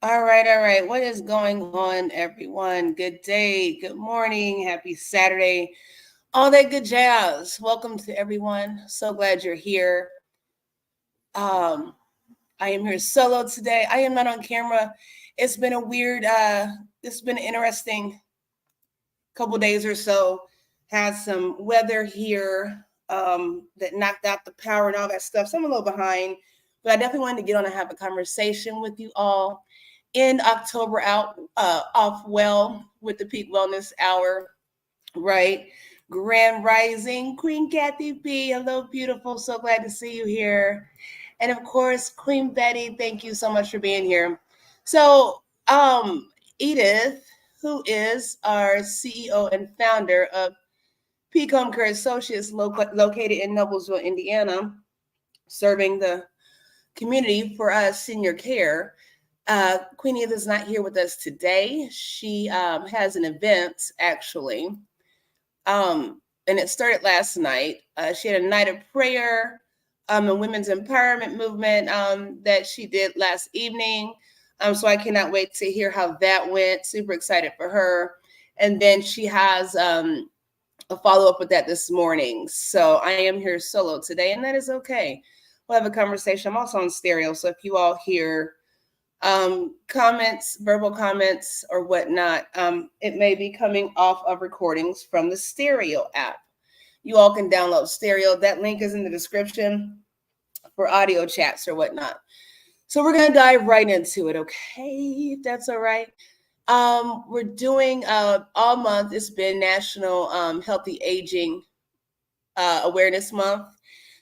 All right, all right. What is going on, everyone? Good day, good morning, happy Saturday, all that good jazz. Welcome to everyone. So glad you're here. Um, I am here solo today. I am not on camera. It's been a weird, it's been an interesting couple days or so. Had some weather here that knocked out the power and all that stuff. So I'm a little behind, but I definitely wanted to get on and have a conversation with you all. End October out off well with the Peak Wellness Hour, right? Grand Rising, Queen Kathy B. Hello, beautiful. So glad to see you here. And of course, Queen Betty, thank you so much for being here. So, Edith, who is our CEO and founder of Peak Homecare Associates, located in Noblesville, Indiana, serving the community for us senior care. Queen Edith is not here with us today. She has an event actually, and it started last night. She had a night of prayer, a women's empowerment movement that she did last evening. So I cannot wait to hear how that went. Super excited for her. And then she has a follow up with that this morning. So I am here solo today, and that is okay. We'll have a conversation. I'm also on stereo, so if you all hear comments, verbal comments, or whatnot, it may be coming off of recordings from the Stereo app. You all can download Stereo. That link is in the description for audio chats or whatnot. So we're gonna dive right into it, okay? If that's all right. We're doing all month. It's been National Healthy Aging Awareness Month.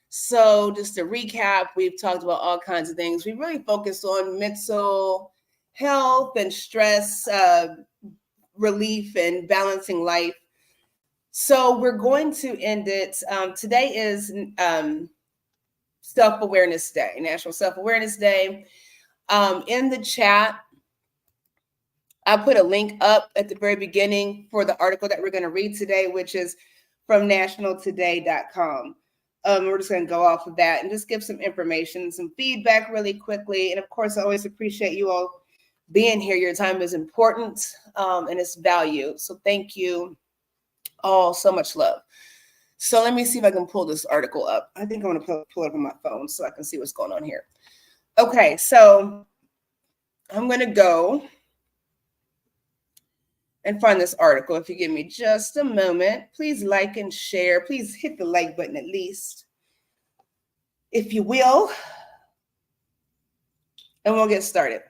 So just to recap, we've talked about all kinds of things. We really focused on mental health and stress relief and balancing life. So we're going to end it. Today is Self-Awareness Day, National Self-Awareness Day. In the chat, I put a link up at the very beginning for the article that we're going to read today, which is from nationaltoday.com. We're just going to go off of that and just give some information, some feedback really quickly. And of course, I always appreciate you all being here. Your time is important and it's valued. So thank you all. So much love. So let me see if I can pull this article up. I think I'm going to pull it up on my phone so I can see what's going on here. Okay, so I'm going to go and find this article. If you give me just a moment, please like and share. Please hit the like button at least, if you will, and we'll get started.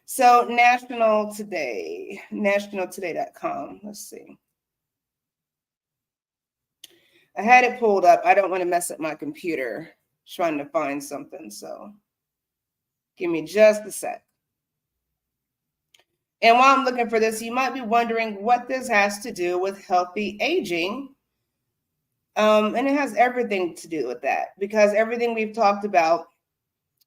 So National Today, nationaltoday.com. Let's see. I had it pulled up. I don't want to mess up my computer trying to find something. So give me just a sec. And while I'm looking for this, you might be wondering what this has to do with healthy aging. And it has everything to do with that, because everything we've talked about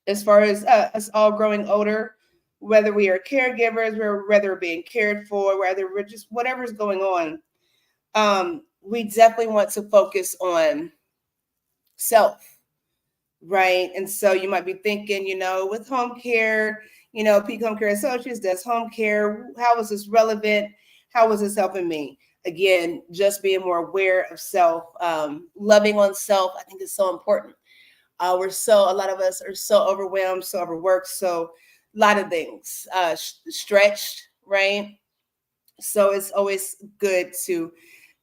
as far as us all growing older, whether we are caregivers, whether we're being cared for, whether we're just whatever's going on, we definitely want to focus on self, right? And so you might be thinking, with home care, Peak Homecare Associates does home care. How is this relevant? How is this helping me? Again, just being more aware of self, loving on self, I think is so important. A lot of us are so overwhelmed, so overworked, so a lot of things, stretched, right? So it's always good to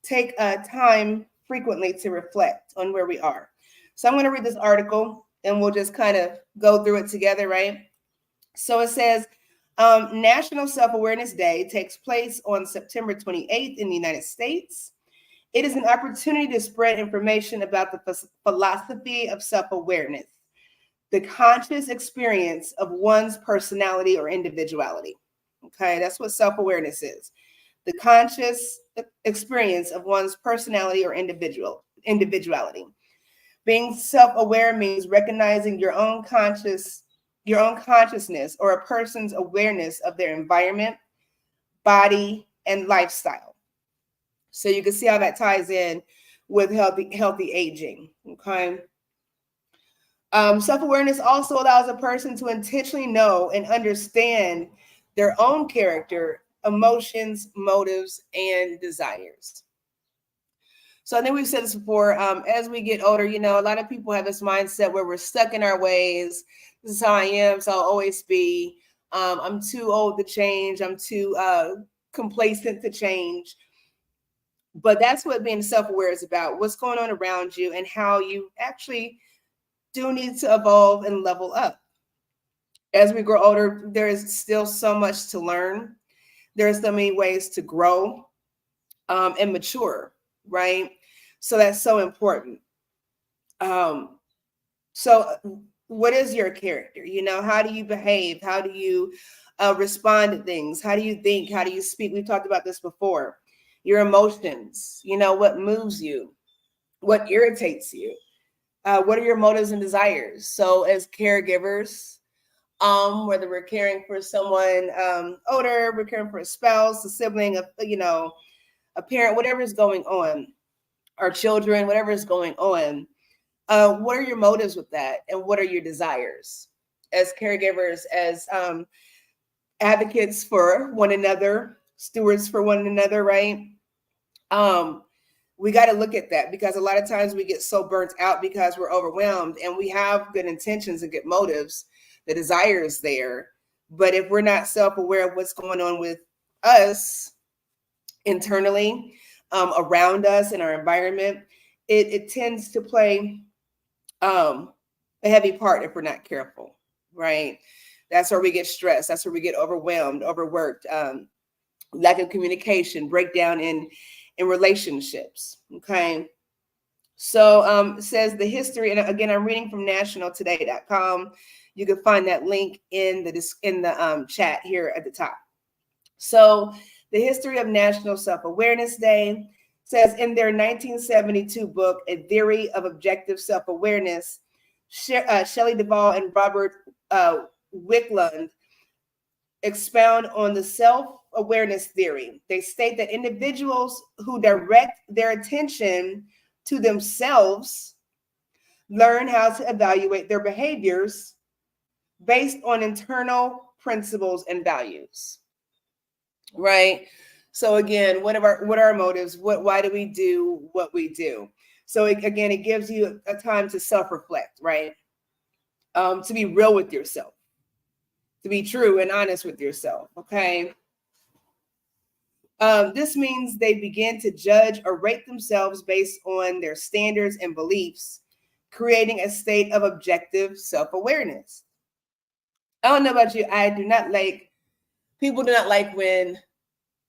take time frequently to reflect on where we are. So I'm going to read this article and we'll just kind of go through it together, right? So it says, National Self-Awareness Day takes place on September 28th in the United States. It is an opportunity to spread information about the philosophy of self-awareness, the conscious experience of one's personality or individuality. Okay, that's what self-awareness is. The conscious experience of one's personality or individuality. Being self-aware means recognizing your own consciousness or a person's awareness of their environment, body, and lifestyle. So you can see how that ties in with healthy aging. Okay. Self-awareness also allows a person to intentionally know and understand their own character, emotions, motives, and desires. So I think we've said this before. As we get older, a lot of people have this mindset where we're stuck in our ways. This is how I am, so I'll always be. I'm too old to change. I'm too complacent to change. But that's what being self-aware is about. What's going on around you and how you actually do need to evolve and level up. As we grow older, there is still so much to learn. There's so many ways to grow and mature, right? So that's so important. So what is your character? How do you behave? How do you respond to things? How do you think? How do you speak? We've talked about this before. Your emotions, what moves you, what irritates you, what are your motives and desires? So as caregivers, whether we're caring for someone older, we're caring for a spouse, a sibling, a parent, whatever is going on, our children, whatever is going on, what are your motives with that? And what are your desires as caregivers, as advocates for one another, stewards for one another, right? We got to look at that, because a lot of times we get so burnt out because we're overwhelmed, and we have good intentions and good motives. The desire is there. But if we're not self-aware of what's going on with us internally, around us in our environment, it tends to play a heavy part if we're not careful, right? That's where we get stressed. That's where we get overwhelmed, overworked, lack of communication, breakdown in relationships. Okay. So it says the history, and again, I'm reading from nationaltoday.com. You can find that link in the chat here at the top. So the history of National Self-Awareness Day says in their 1972 book, A Theory of Objective Self-Awareness, Shelley Duvall and Robert Wiklund expound on the self-awareness theory. They state that individuals who direct their attention to themselves learn how to evaluate their behaviors based on internal principles and values, right? So again, what are our motives? Why do we do what we do? So again, it gives you a time to self-reflect, right? To be real with yourself, to be true and honest with yourself, okay? This means they begin to judge or rate themselves based on their standards and beliefs, creating a state of objective self-awareness. I don't know about you. People do not like when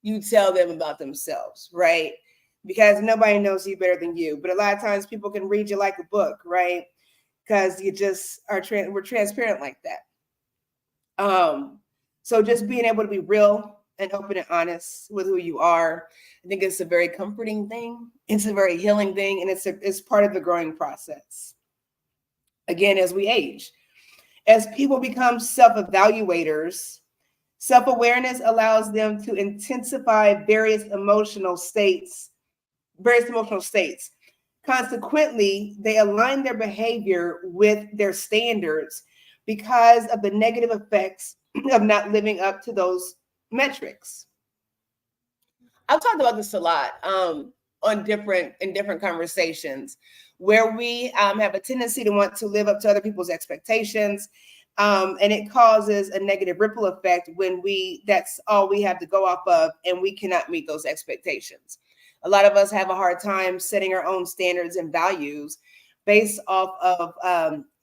you tell them about themselves, right? Because nobody knows you better than you. But a lot of times people can read you like a book, right? Because you just we're transparent like that. So just being able to be real and open and honest with who you are, I think it's a very comforting thing. It's a very healing thing, and it's part of the growing process. Again, as we age, as people become self-evaluators, self-awareness allows them to intensify various emotional states. Consequently, they align their behavior with their standards because of the negative effects of not living up to those metrics. I've talked about this a lot in different conversations, where we have a tendency to want to live up to other people's expectations. And it causes a negative ripple effect when that's all we have to go off of, and we cannot meet those expectations. A lot of us have a hard time setting our own standards and values based off of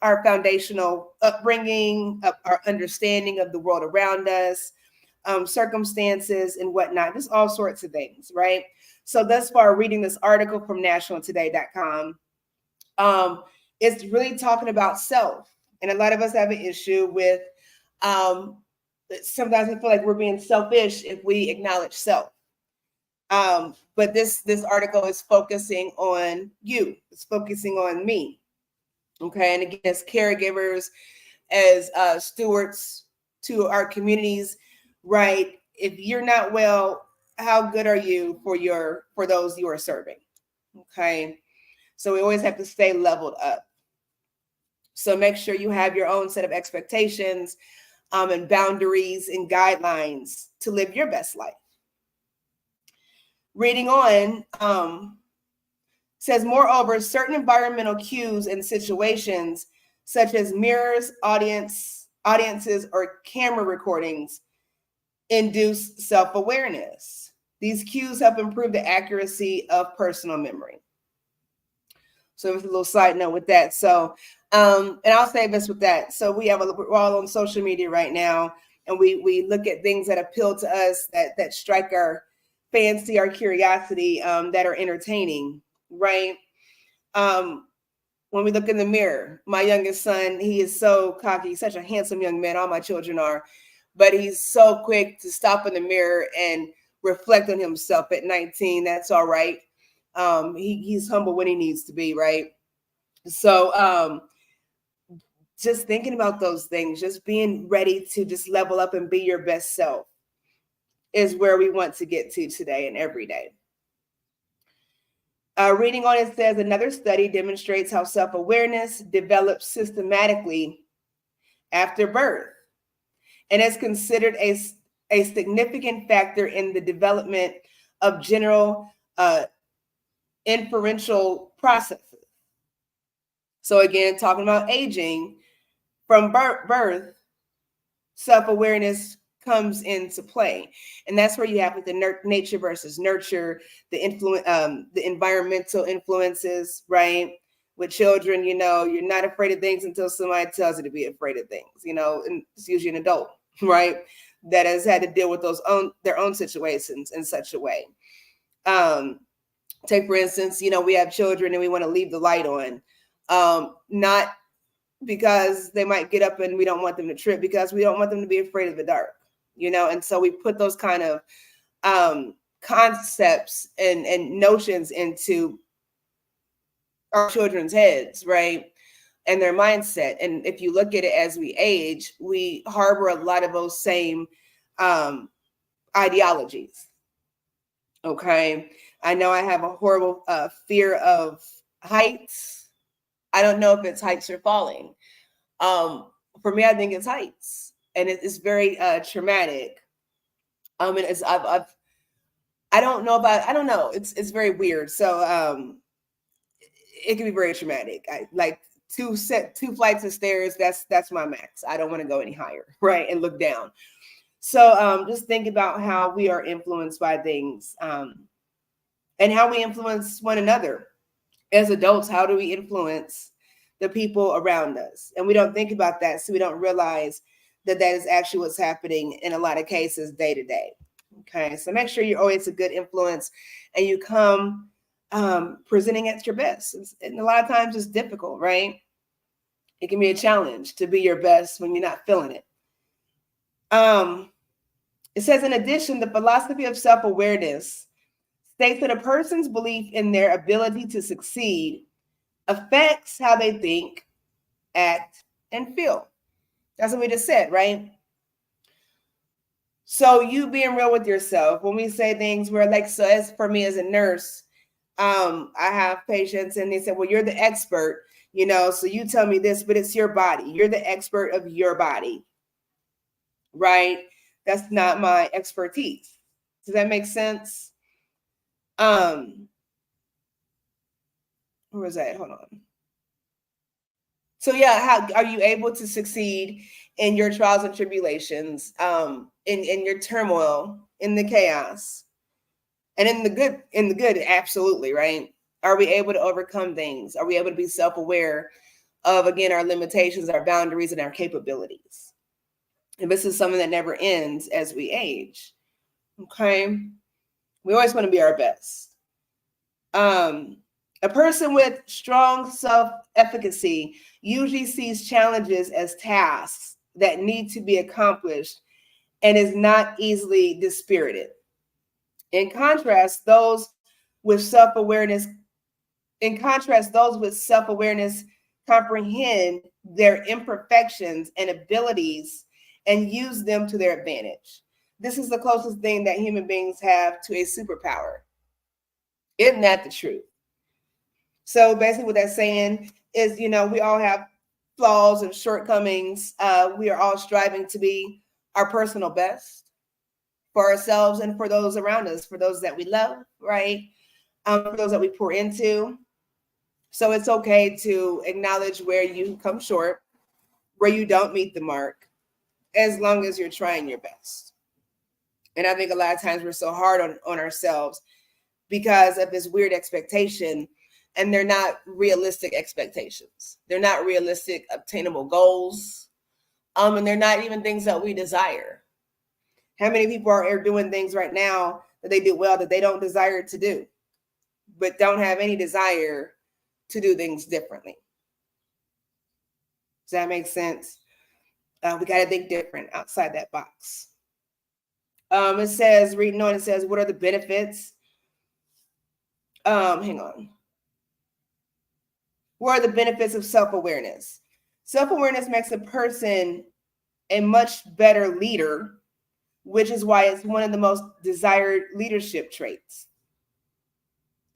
our foundational upbringing, our understanding of the world around us, circumstances and whatnot, just all sorts of things, right? So thus far, reading this article from nationaltoday.com, it's really talking about self. And a lot of us have an issue with, sometimes we feel like we're being selfish if we acknowledge self. But this article is focusing on you. It's focusing on me. Okay. And again, as caregivers, as stewards to our communities, right? If you're not well, how good are you for those you are serving? Okay. So we always have to stay leveled up. So make sure you have your own set of expectations, and boundaries and guidelines to live your best life. Reading on, says, moreover, certain environmental cues and situations, such as mirrors, audiences, or camera recordings, induce self-awareness. These cues help improve the accuracy of personal memory. So there's a little side note with that. So, and I'll say this with that. So we're all on social media right now, and we look at things that appeal to us, that strike our fancy, our curiosity, that are entertaining, right? When we look in the mirror, my youngest son, he is so cocky, such a handsome young man. All my children are, but he's so quick to stop in the mirror and reflect on himself at 19. That's all right. He's humble when he needs to be, right? So just thinking about those things, just being ready to just level up and be your best self is where we want to get to today and every day. Reading on, it says, another study demonstrates how self-awareness develops systematically after birth and is considered a significant factor in the development of general inferential processes. So again, talking about aging, from birth, self-awareness comes into play, and that's where you have with the nature versus nurture, the environmental influences, right? With children, you're not afraid of things until somebody tells you to be afraid of things, and it's usually an adult, right, that has had to deal with their own situations in such a way. Take for instance, we have children and we want to leave the light on, not because they might get up and we don't want them to trip, because we don't want them to be afraid of the dark, and so we put those kind of concepts and notions into our children's heads, right, and their mindset. And if you look at it as we age, we harbor a lot of those same ideologies. Okay, I know I have a horrible fear of heights. I don't know if it's heights or falling. For me, I think it's heights, and it's very traumatic. And I don't know. It's very weird. So it can be very traumatic. I like two flights of stairs. That's my max. I don't want to go any higher, right, and look down. So just think about how we are influenced by things, and how we influence one another as adults. How do we influence the people around us? And we don't think about that, so we don't realize that is actually what's happening in a lot of cases day to day. Okay, so make sure you're always a good influence, and you come presenting at your best. And a lot of times it's difficult, right? It can be a challenge to be your best when you're not feeling it. It says, in addition, the philosophy of self-awareness states that a person's belief in their ability to succeed affects how they think, act, and feel. That's what we just said, right? So you being real with yourself. When we say things where, like, so as for me as a nurse, I have patients and they say, well, you're the expert, so you tell me this, but it's your body. You're the expert of your body, right? That's not my expertise. Does that make sense? Where was that? Hold on. So yeah, how are you able to succeed in your trials and tribulations, in your turmoil, in the chaos, and in the good, absolutely, right? Are we able to overcome things? Are we able to be self-aware of, again, our limitations, our boundaries, and our capabilities? And this is something that never ends as we age. Okay, we always want to be our best. A person with strong self-efficacy usually sees challenges as tasks that need to be accomplished and is not easily dispirited. In contrast, those with self-awareness comprehend their imperfections and abilities and use them to their advantage. This is the closest thing that human beings have to a superpower. Isn't that the truth? So basically what that's saying is, we all have flaws and shortcomings. We are all striving to be our personal best for ourselves and for those around us, for those that we love, right? For those that we pour into. So it's okay to acknowledge where you come short, where you don't meet the mark, as long as you're trying your best. And I think a lot of times we're so hard on ourselves because of this weird expectation, and they're not realistic expectations. They're not realistic, obtainable goals. And they're not even things that we desire. How many people are doing things right now that they do well that they don't desire to do, but don't have any desire to do things differently? Does that make sense? We got to think different outside that box. It says, reading on, it says, what are the benefits? Hang on. What are the benefits of self-awareness? Self-awareness makes a person a much better leader, which is why it's one of the most desired leadership traits.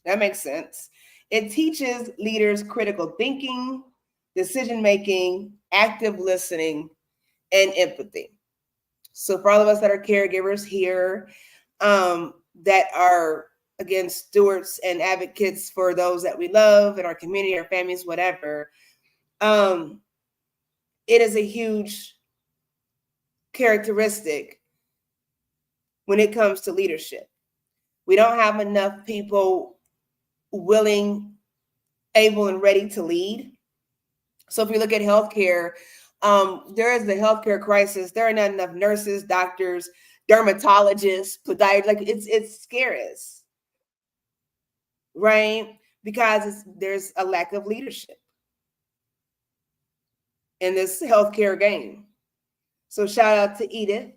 That makes sense. It teaches leaders critical thinking, decision-making, active listening, and empathy. So for all of us that are caregivers here, that are, again, stewards and advocates for those that we love in our community, our families, whatever, it is a huge characteristic when it comes to leadership. We don't have enough people willing, able, and ready to lead. So if you look at healthcare, there is the healthcare crisis. There are not enough nurses, doctors, dermatologists, podiatrists. Like it's scary, right? Because there's a lack of leadership in this healthcare game. So shout out to Edith,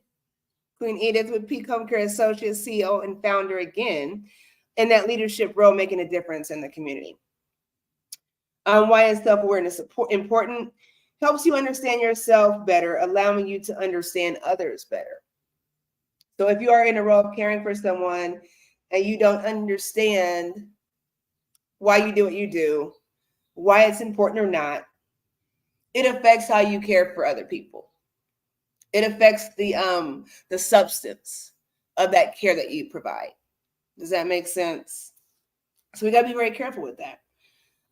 Queen Edith with Peak Homecare Associate, CEO, and founder again, in that leadership role, making a difference in the community. Why is self-awareness important? Helps you understand yourself better, allowing you to understand others better. So if you are in a role of caring for someone and you don't understand why you do what you do, why it's important or not, it affects how you care for other people. It affects the substance of that care that you provide. Does that make sense? So we got to be very careful with that.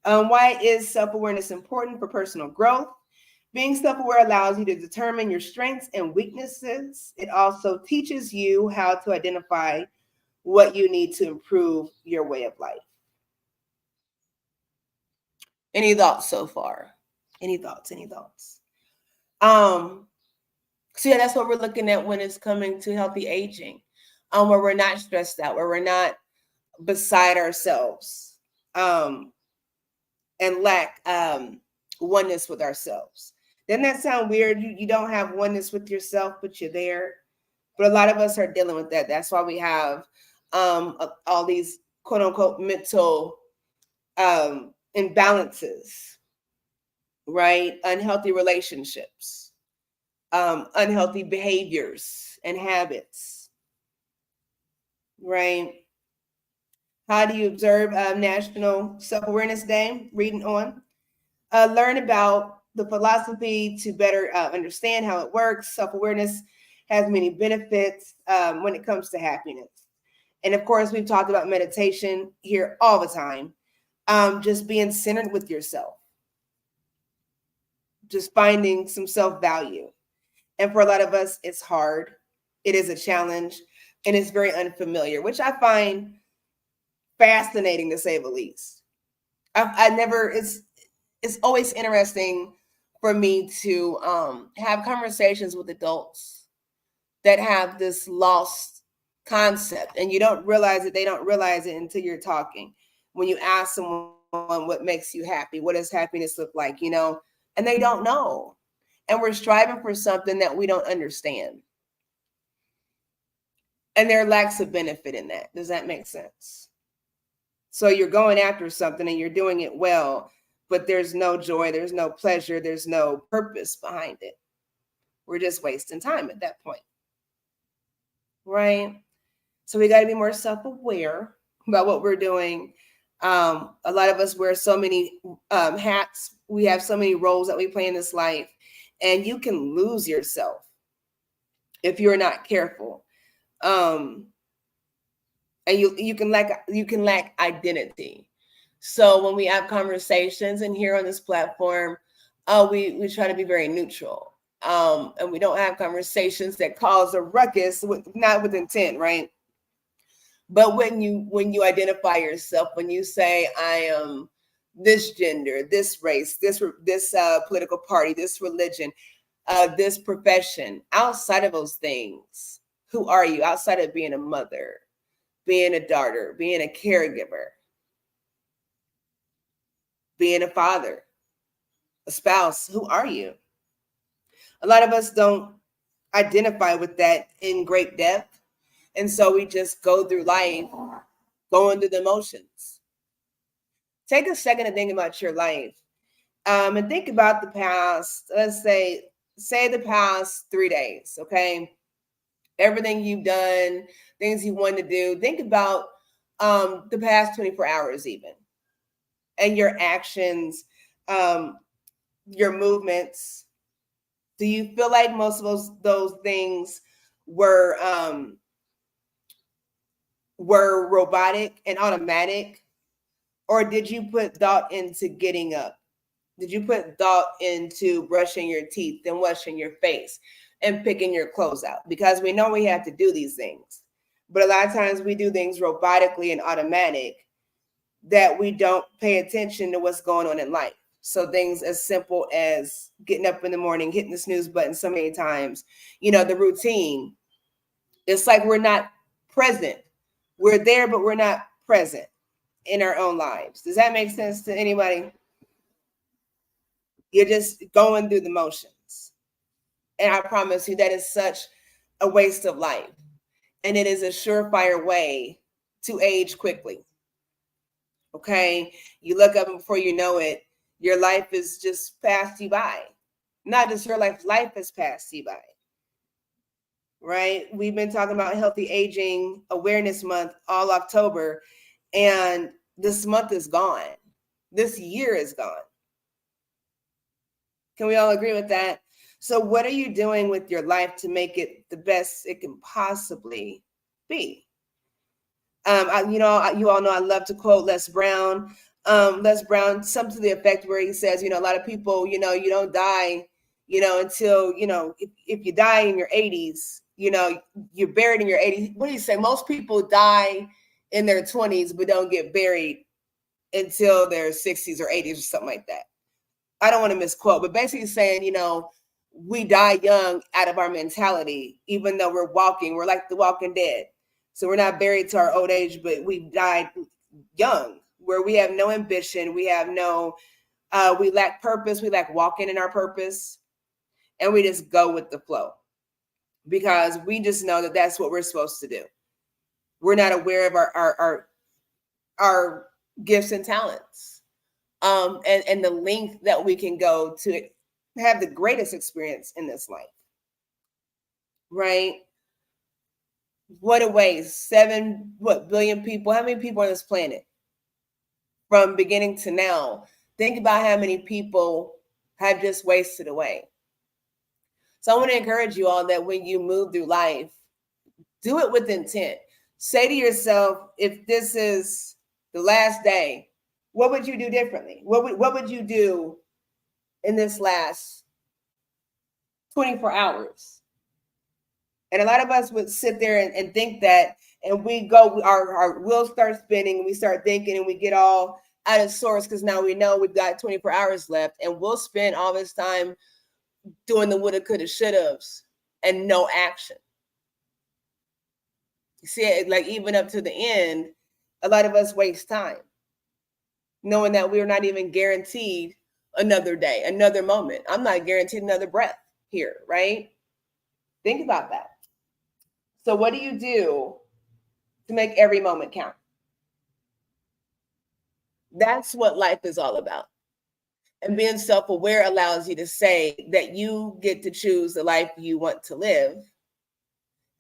Why is self-awareness important for personal growth? Being self-aware allows you to determine your strengths and weaknesses. It also teaches you how to identify what you need to improve your way of life. Any thoughts so far? Any thoughts? So yeah, that's what we're looking at when it's coming to healthy aging, where we're not stressed out, where we're not beside ourselves, and lack oneness with ourselves. Doesn't that sound weird? You don't have oneness with yourself, but you're there. But a lot of us are dealing with that. That's why we have all these quote unquote mental imbalances, right? Unhealthy relationships, unhealthy behaviors and habits, right? How do you observe National Self-Awareness Day? Reading on. Learn about the philosophy to better understand how it works. Self-awareness has many benefits when it comes to happiness. And of course, we've talked about meditation here all the time. Just being centered with yourself. Just finding some self-value. And for a lot of us, it's hard. It is a challenge. And it's very unfamiliar, which I find fascinating to say the least. It's always interesting for me to have conversations with adults that have this lost concept, and you don't realize it. They don't realize it until you're talking. When you ask someone what makes you happy, what does happiness look like, and they don't know. And we're striving for something that we don't understand. And there lacks a benefit in that. Does that make sense? So you're going after something and you're doing it well, but there's no joy, there's no pleasure, there's no purpose behind it. We're just wasting time at that point, right? So we got to be more self-aware about what we're doing, A lot of us wear so many hats. We have so many roles that we play in this life, and you can lose yourself if you're not careful. And you can lack identity. So when we have conversations and here on this platform, we try to be very neutral. And we don't have conversations that cause a ruckus, not with intent, right? But when you identify yourself, when you say, I am this gender, this race, this political party, this religion, this profession, outside of those things, who are you? Outside of being a mother, being a daughter, being a caregiver, being a father, a spouse, who are you? A lot of us don't identify with that in great depth. And so we just go through life going through the motions. Take a second to think about your life. And think about the past, let's say the past 3 days, okay? Everything you've done, things you want to do. Think about the past 24 hours even. And your actions, your movements. Do you feel like most of those things were robotic and automatic? Or did you put thought into getting up? Did you put thought into brushing your teeth and washing your face and picking your clothes out? Because we know we have to do these things. But a lot of times we do things robotically and automatic that we don't pay attention to what's going on in life. So things as simple as getting up in the morning, hitting the snooze button so many times, the routine. It's like we're not present. We're there, but we're not present in our own lives. Does that make sense to anybody? You're just going through the motions. And I promise you that is such a waste of life. And it is a surefire way to age quickly. Okay? You look up and before you know it, your life is just passed you by. Not just your life has passed you by. Right? We've been talking about Healthy Aging Awareness Month all October, and this month is gone. This year is gone. Can we all agree with that? So what are you doing with your life to make it the best it can possibly be? You all know I love to quote Les Brown. Les Brown, something to the effect where he says, a lot of people, you don't die, until, if you die in your 80s, you're buried in your 80s. What do you say? Most people die in their 20s, but don't get buried until their 60s or 80s or something like that. I don't want to misquote, but basically saying, we die young out of our mentality, even though we're like the walking dead. So we're not buried to our old age, but we died young, where we have no ambition. We have we lack purpose. We lack walking in our purpose. And we just go with the flow because we just know that that's what we're supposed to do. We're not aware of our gifts and talents. And the length that we can go to have the greatest experience in this life, right? What a waste. 7 billion people? How many people on this planet from beginning to now? Think about how many people have just wasted away. So I want to encourage you all that when you move through life, do it with intent. Say to yourself, if this is the last day, what would you do differently? What would you do in this last 24 hours? And a lot of us would sit there and think that, and we go, our wheels start spinning, and we start thinking, and we get all out of sorts because now we know we've got 24 hours left, and we'll spend all this time doing the woulda, coulda, shouldas and no action. You see it, like even up to the end, a lot of us waste time knowing that we're not even guaranteed another day, another moment. I'm not guaranteed another breath here, right? Think about that. So what do you do to make every moment count? That's what life is all about. And being self-aware allows you to say that you get to choose the life you want to live.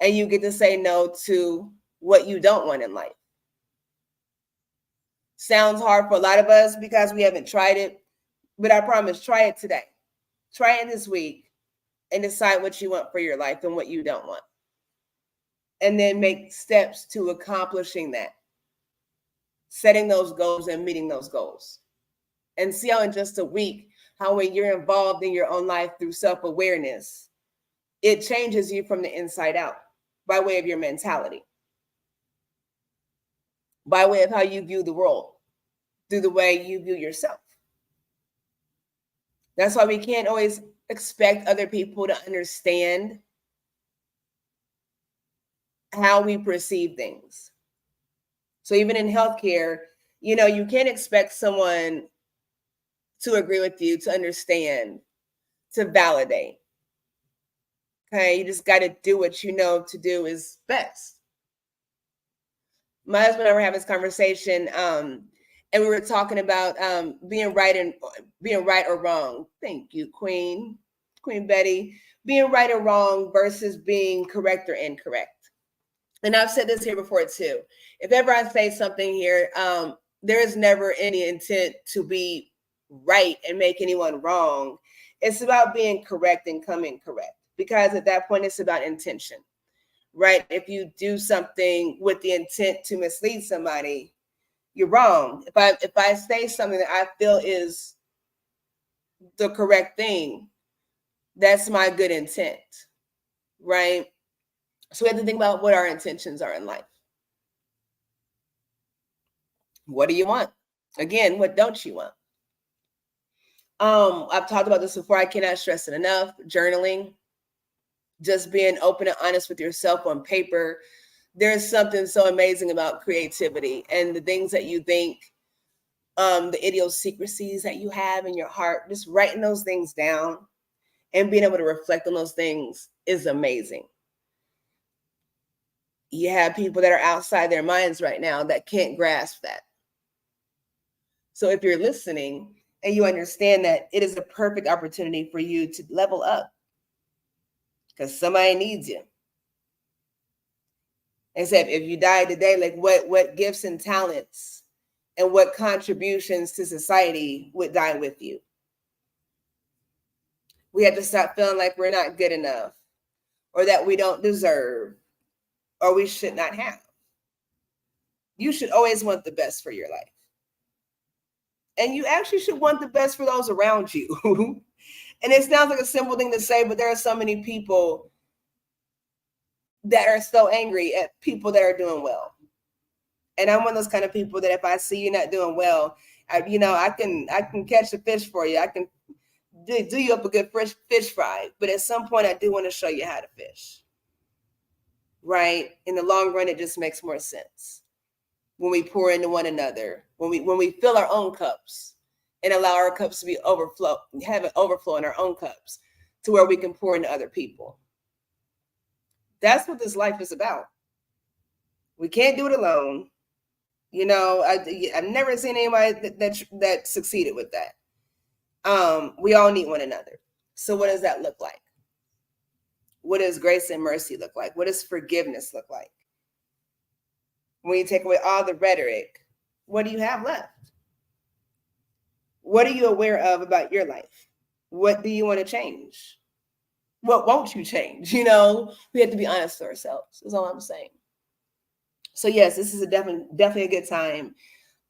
And you get to say no to what you don't want in life. Sounds hard for a lot of us because we haven't tried it, but I promise, try it today. Try it this week and decide what you want for your life and what you don't want. And then make steps to accomplishing that, setting those goals and meeting those goals. And see how in just a week, how when you're involved in your own life through self-awareness, it changes you from the inside out by way of your mentality, by way of how you view the world, through the way you view yourself. That's why we can't always expect other people to understand how we perceive things. So even in healthcare, you know, you can't expect someone to agree with you, to understand, to validate. Okay, you just got to do what you know to do is best. My husband and I were having this conversation, and we were talking about being right or wrong. Thank you, Queen Betty. Being right or wrong versus being correct or incorrect. And I've said this here before too. If ever I say something here, there is never any intent to be right and make anyone wrong. It's about being correct and coming correct, because at that point it's about intention, right? If you do something with the intent to mislead somebody, you're wrong. If I say something that I feel is the correct thing, that's my good intent, right? So we have to think about what our intentions are in life. What do you want? Again, what don't you want? I've talked about this before. I cannot stress it enough. Journaling, just being open and honest with yourself on paper. There's something so amazing about creativity and the things that you think, the idiosyncrasies that you have in your heart, just writing those things down and being able to reflect on those things is amazing. You have people that are outside their minds right now that can't grasp that. So if you're listening and you understand that, it is a perfect opportunity for you to level up, because somebody needs you. And said, if you died today, like what gifts and talents and what contributions to society would die with you? We have to stop feeling like we're not good enough, or that we don't deserve, or we should not have. You should always want the best for your life. And you actually should want the best for those around you. And it sounds like a simple thing to say, but there are so many people that are so angry at people that are doing well. And I'm one of those kind of people that if I see you not doing well, I can catch a fish for you. I can do you up a good fish fry. But at some point, I do want to show you how to fish. Right? In the long run, it just makes more sense when we pour into one another, when we fill our own cups and allow our cups to be have an overflow in our own cups to where we can pour into other people. That's what this life is about. We can't do it alone. You know, I've never seen anybody that succeeded with that. We all need one another. So what does that look like? What does grace and mercy look like? What does forgiveness look like? When you take away all the rhetoric, what do you have left? What are you aware of about your life? What do you want to change? What won't you change? You know, we have to be honest to ourselves, is all I'm saying. So yes, this is definitely a good time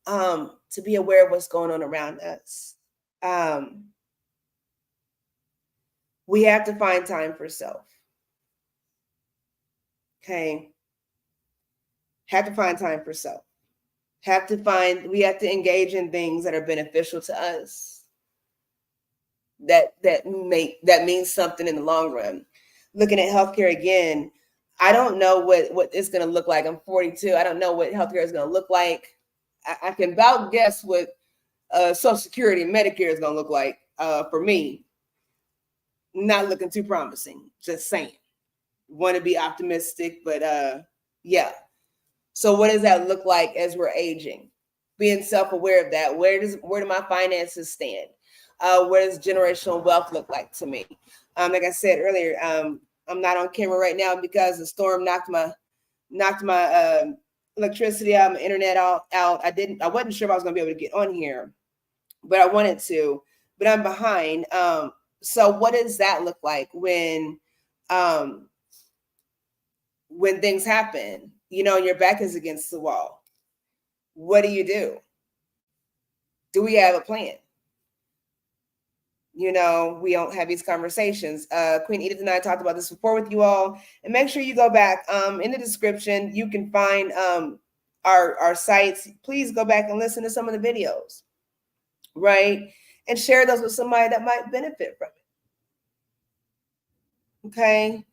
to be aware of what's going on around us. We have to find time for self. Okay. Have to find time for self. We have to engage in things that are beneficial to us. That means something in the long run. Looking at healthcare again, I don't know what it's going to look like. I'm 42. I don't know what healthcare is going to look like. I can about guess what Social Security and Medicare is going to look like for me. Not looking too promising. Just saying. Want to be optimistic, but yeah. So what does that look like as we're aging? Being self-aware of that. Where do my finances stand? What does generational wealth look like to me? Like I said earlier, I'm not on camera right now because the storm knocked my electricity out, my internet out. I wasn't sure if I was gonna be able to get on here, but I wanted to, but I'm behind. So what does that look like when things happen, you know, and your back is against the wall? What do? Do we have a plan? You know, we don't have these conversations. Queen Edith and I talked about this before with you all, and make sure you go back in the description. You can find our sites. Please go back and listen to some of the videos, right? And share those with somebody that might benefit from it. Okay.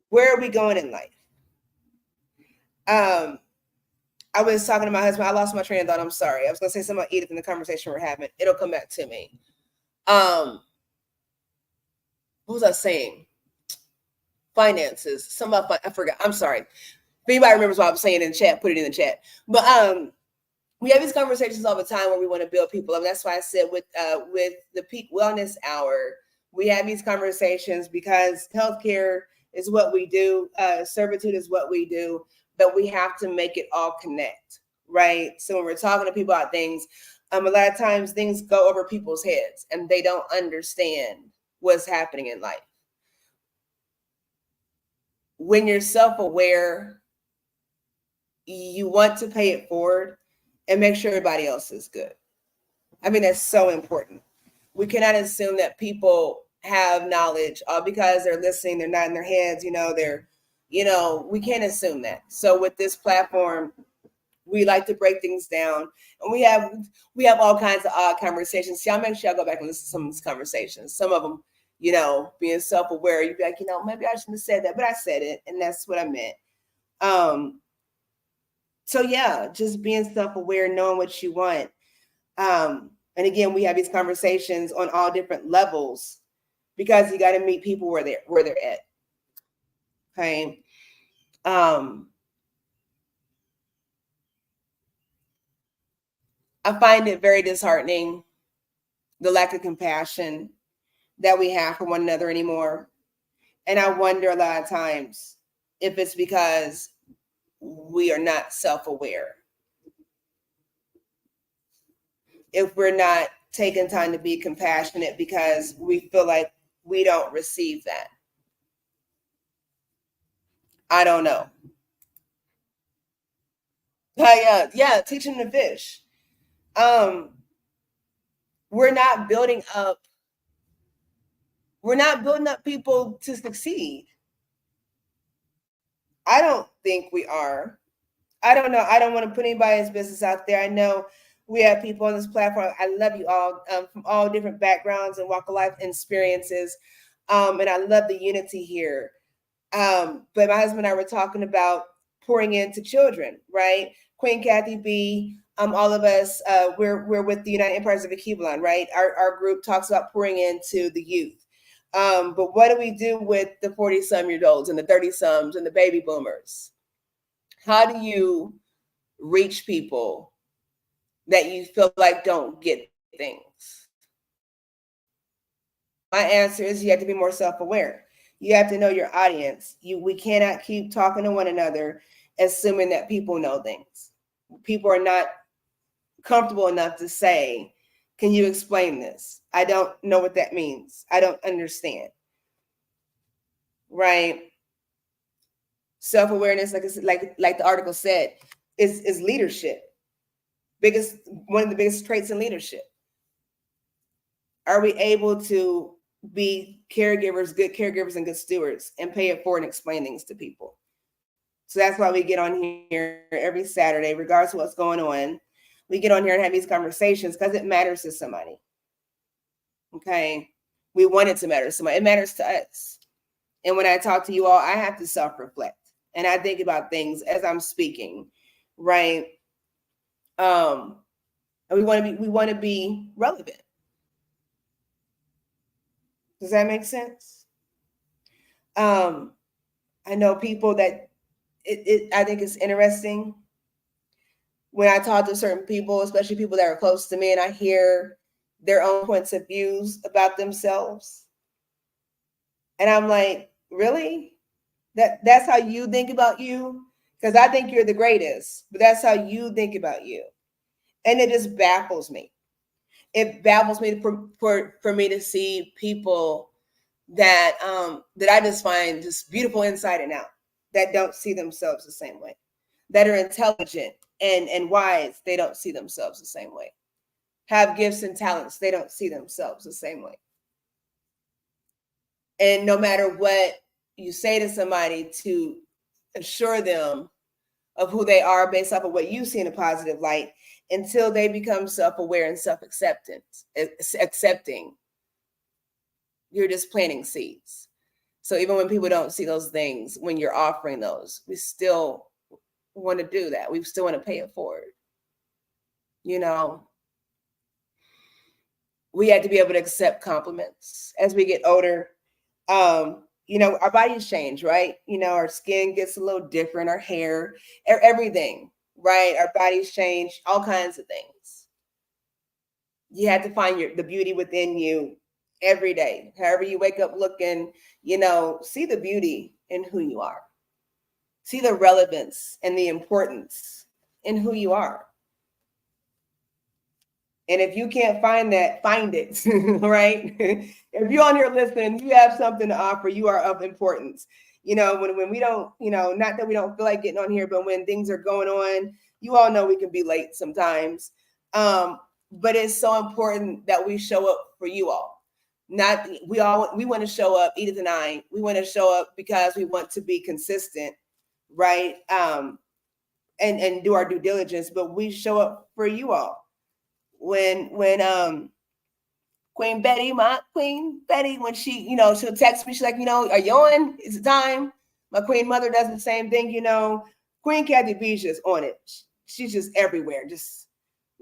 Where are we going in life? I was talking to my husband. I lost my train of thought. I'm sorry. I was going to say something about Edith in the conversation we're having. It'll come back to me. What was I saying? Finances. Some of I forgot. I'm sorry. If anybody remembers what I was saying in the chat, put it in the chat. But we have these conversations all the time where we want to build people up. That's why I said with the Peak Wellness Hour, we have these conversations because healthcare is what we do. Servitude is what we do. But we have to make it all connect, right? So when we're talking to people about things, a lot of times things go over people's heads and they don't understand what's happening in life. When you're self-aware, you want to pay it forward and make sure everybody else is good. I mean, that's so important. We cannot assume that people have knowledge because they're listening, they're not in their heads, we can't assume that. So with this platform, we like to break things down, and we have all kinds of odd conversations. So y'all make sure y'all go back and listen to some of these conversations. Some of them, being self-aware, you'd be like, maybe I shouldn't have said that, but I said it, and that's what I meant. So yeah, just being self-aware, knowing what you want. And again, we have these conversations on all different levels because you got to meet people where they're at. Okay. I find it very disheartening, the lack of compassion that we have for one another anymore. And I wonder a lot of times if it's because we are not self-aware. If we're not taking time to be compassionate because we feel like we don't receive that. I don't know. Yeah, teaching the fish. We're not building up people to succeed. I don't think we are. I don't know. I don't want to put anybody's business out there. I know we have people on this platform. I love you all from all different backgrounds and walk of life experiences. And I love the unity here. But my husband and I were talking about pouring into children, right? Queen Kathy B, all of us, we're with the United Empires of Aquilon, right? Our group talks about pouring into the youth. But what do we do with the 40-some-year-olds and the 30-somes and the baby boomers? How do you reach people that you feel like don't get things? My answer is you have to be more self-aware. You have to know your audience. We cannot keep talking to one another assuming that people know things. People are not comfortable enough to say, can you explain this? I don't know what that means. I don't understand. Right? Self-awareness, like the article said, is leadership. One of the biggest traits in leadership. Are we able to be caregivers, good caregivers and good stewards, and pay it forward and explain things to people? So that's why we get on here every Saturday, regardless of what's going on. We get on here and have these conversations because it matters to somebody. Okay. We want it to matter to somebody. It matters to us. And when I talk to you all, I have to self-reflect. And I think about things as I'm speaking, right? And we want to be relevant. Does that make sense? I know people that I think it's interesting when I talk to certain people, especially people that are close to me, and I hear their own points of views about themselves. And I'm like, really? That's how you think about you. Because I think you're the greatest, but that's how you think about you. And it just baffles me. It baffles me for me to see people that that I just find just beautiful inside and out, that don't see themselves the same way, that are intelligent and wise, they don't see themselves the same way, have gifts and talents, they don't see themselves the same way. And no matter what you say to somebody to assure them of who they are based off of what you see in a positive light, until they become self-aware and accepting, you're just planting seeds. So even when people don't see those things, when you're offering those, we still want to do that. We still want to pay it forward. You know, we have to be able to accept compliments as we get older. You know, our bodies change, right? You know, our skin gets a little different, our hair, everything, right? Our bodies change, all kinds of things. You have to find the beauty within you every day. However you wake up looking, you know, see the beauty in who you are. See the relevance and the importance in who you are. And if you can't find that, find it, right? If you're on here listening, you have something to offer, you are of importance. You know, when we don't, you know, not that we don't feel like getting on here, but when things are going on, you all know we can be late sometimes. But it's so important that we show up for you all. Not we want to show up, Edith and I, we want to show up because we want to be consistent, right? And do our due diligence, but we show up for you all. When Queen Betty, my Queen Betty, when she, you know, she'll text me, she's like, you know, are you on? Is it time? My Queen Mother does the same thing, you know. Queen Kathy B's just on it. She's just everywhere, just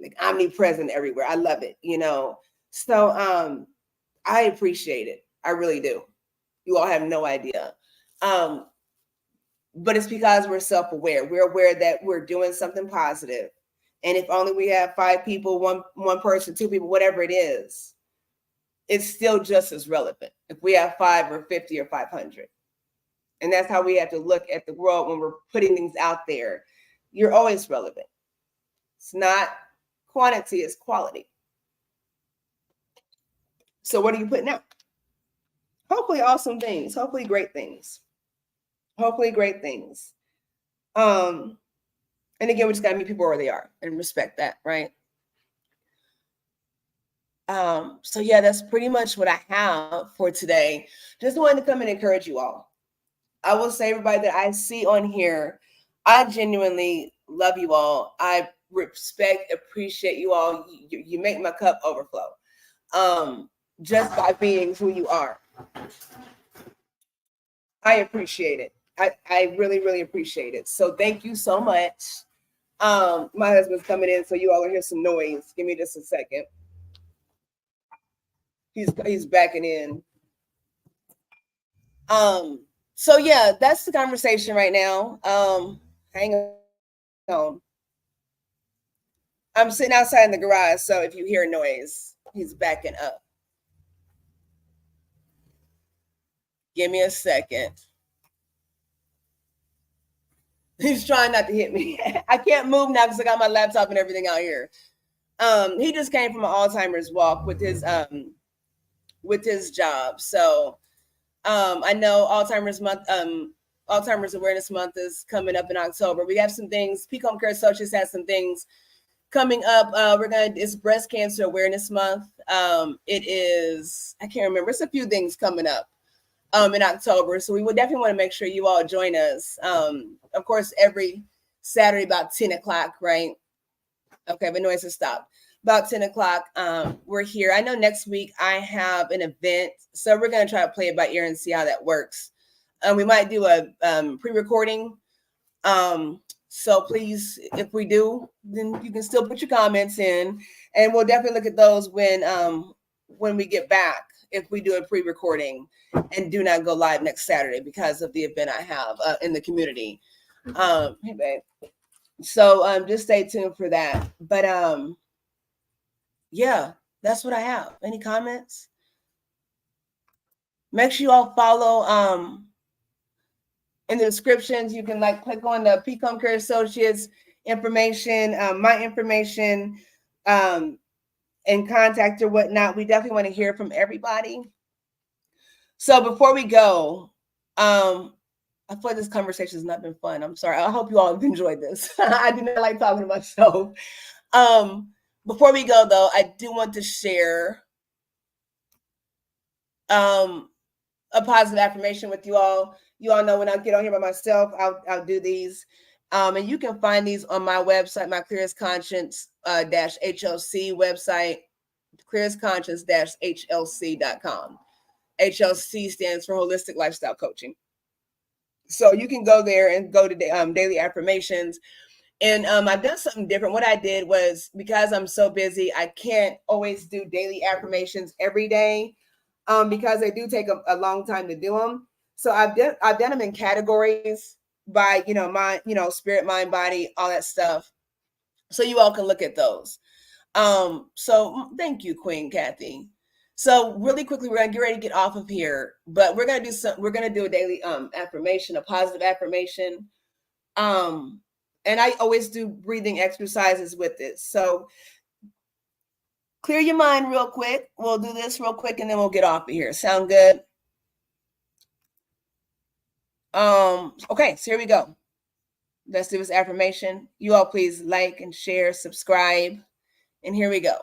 like omnipresent everywhere. I love it, you know. So I appreciate it. I really do. You all have no idea. But it's because we're self-aware. We're aware that we're doing something positive. And if only we have 5 people, one person, 2 people, whatever it is, it's still just as relevant if we have 5 or 50 or 500. And that's how we have to look at the world when we're putting things out there. You're always relevant. It's not quantity, it's quality. So what are you putting out? Hopefully awesome things. Hopefully great things. Hopefully great things. And again, we just gotta meet people where they are and respect that, right? So yeah, that's pretty much what I have for today. Just wanted to come and encourage you all. I will say, everybody that I see on here, I genuinely love you all. I respect, appreciate you all. You make my cup overflow. Just by being who you are. I appreciate it. I really, really appreciate it. So thank you so much. My husband's coming in, so you all will hear some noise. Give me just a second. He's backing in. So yeah, that's the conversation right now. Hang on. I'm sitting outside in the garage, so if you hear noise, he's backing up. Give me a second. He's trying not to hit me. I can't move now because I got my laptop and everything out here. He just came from an Alzheimer's walk with his job. So I know Alzheimer's Awareness Month is coming up in October. We have some things. Peak Homecare Associates has some things coming up. It's Breast Cancer Awareness Month. It is, I can't remember. It's a few things coming up in October. So we would definitely want to make sure you all join us. Of course, every Saturday about 10 o'clock, right? Okay, the noise has stopped. About 10 o'clock, we're here. I know next week I have an event, so we're going to try to play it by ear and see how that works. We might do a pre-recording. So please, if we do, then you can still put your comments in, and we'll definitely look at those when we get back, if we do a pre-recording and do not go live next Saturday because of the event I have in the community. Hey, babe. So just stay tuned for that. But yeah, that's what I have. Any comments? Make sure you all follow in the descriptions. You can like click on the Peak Homecare Associates information, my information, and contact or whatnot. We definitely want to hear from everybody. So before we go, I feel like this conversation has not been fun. I'm sorry. I hope you all have enjoyed this. I do not like talking to myself. Before we go, though, I do want to share a positive affirmation with you all. You all know when I get on here by myself, I'll do these. And you can find these on my website, my Clearest Conscious-HLC website, clearestconscious-HLC.com. HLC stands for Holistic Lifestyle Coaching. So you can go there and go to daily affirmations. And I've done something different. What I did was, because I'm so busy, I can't always do daily affirmations every day because they do take a long time to do them. So I've done them in categories by, mind, spirit, mind, body, all that stuff. So you all can look at those. So thank you, Queen Kathy. So really quickly, we're gonna get ready to get off of here, but we're gonna do a daily affirmation, a positive affirmation. And I always do breathing exercises with it. So clear your mind real quick. We'll do this real quick and then we'll get off of here. Sound good? Okay, so here we go. Let's do this affirmation. You all please like and share, subscribe, and here we go.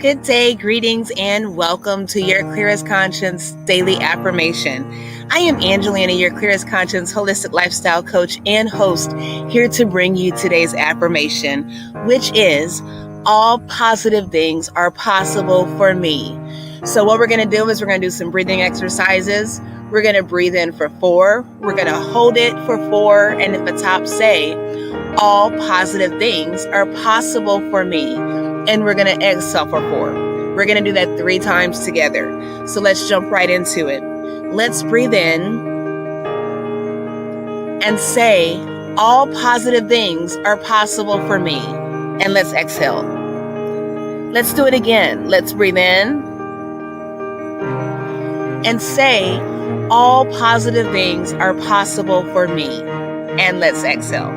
Good day, greetings, and welcome to your Clearest Conscience Daily Affirmation. I am Angelina, your Clearest Conscience Holistic Lifestyle Coach and host, here to bring you today's affirmation, which is, all positive things are possible for me. So what we're going to do is we're going to do some breathing exercises. We're going to breathe in for 4. We're going to hold it for 4, and at the top say, all positive things are possible for me. And we're going to exhale for 4. We're going to do that 3 times together. So let's jump right into it. Let's breathe in and say, all positive things are possible for me. And let's exhale. Let's do it again. Let's breathe in and say, all positive things are possible for me. And let's exhale.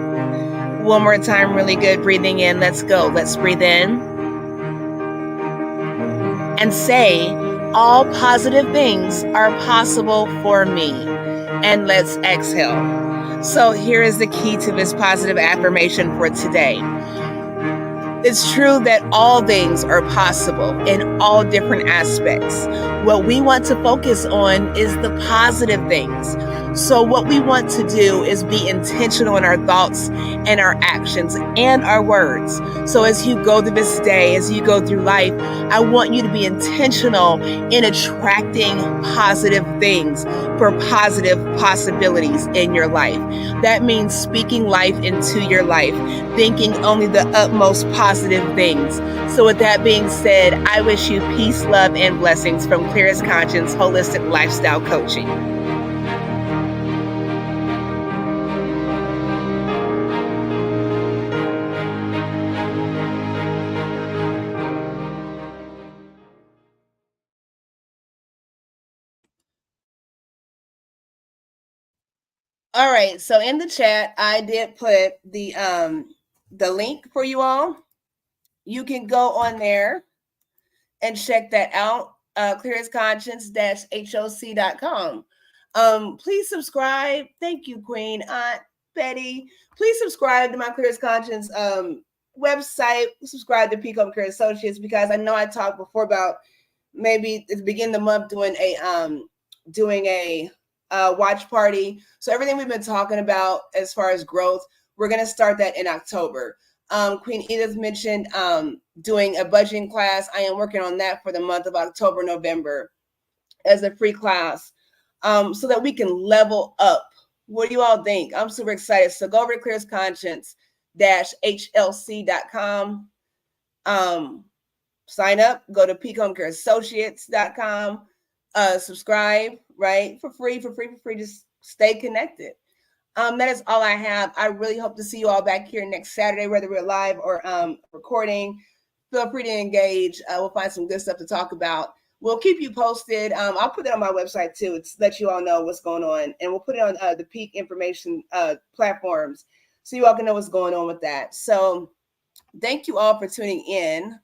One more time, really good. Breathing in. Let's go. Let's breathe in and say, all positive things are possible for me. And let's exhale. So here is the key to this positive affirmation for today. It's true that all things are possible in all different aspects. What we want to focus on is the positive things. So what we want to do is be intentional in our thoughts and our actions and our words. So as you go through this day, as you go through life, I want you to be intentional in attracting positive things for positive possibilities in your life. That means speaking life into your life, thinking only the utmost positive things. So with that being said, I wish you peace, love, and blessings from Clearest Conscience Holistic Lifestyle Coaching. All right, so in the chat, I did put the link for you all. You can go on there and check that out, clearestconscience-HLC.com. Please subscribe. Thank you, Queen Aunt Betty. Please subscribe to my Clearest Conscience website. Subscribe to Peak Homecare Associates, because I know I talked before about maybe at the beginning of the month doing a watch party. So everything we've been talking about as far as growth, we're going to start that in October. Queen Edith mentioned doing a budgeting class. I am working on that for the month of October, November as a free class, so that we can level up. What do you all think? I'm super excited. So go over to clearestconscience-HLC.com. Sign up, go to peakhomecareassociates.com, subscribe, right? For free, just stay connected. That is all I have. I really hope to see you all back here next Saturday, whether we're live or recording. Feel free to engage. We'll find some good stuff to talk about. we'll keep you posted. I'll put it on my website too, to let you all know what's going on, and we'll put it on the peak information platforms so you all can know what's going on with that. So thank you all for tuning in.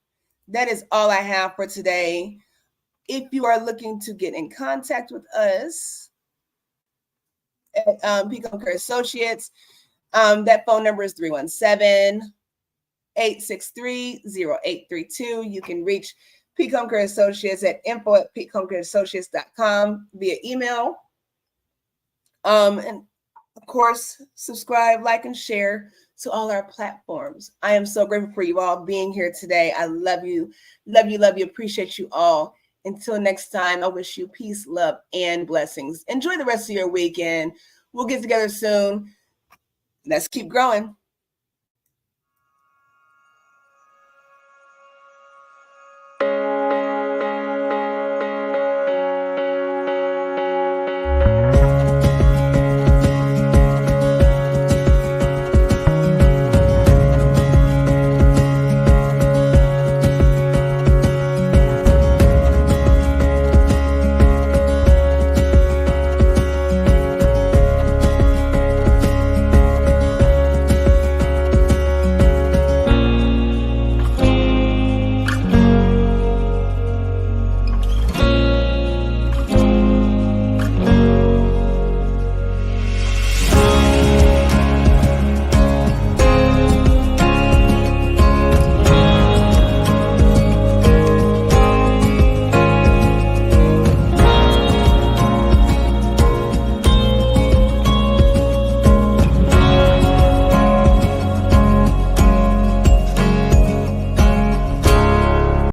That is all I have for today. If you are looking to get in contact with us at Peak Homecare Associates, that phone number is 317-863-0832. You can reach Peak Homecare Associates at info@peakhomcareassociates.com via email. And of course, subscribe, like, and share to all our platforms. I am so grateful for you all being here today. I love you, love you, love you. Appreciate you all. Until next time, I wish you peace, love, and blessings. Enjoy the rest of your weekend. We'll get together soon. Let's keep growing.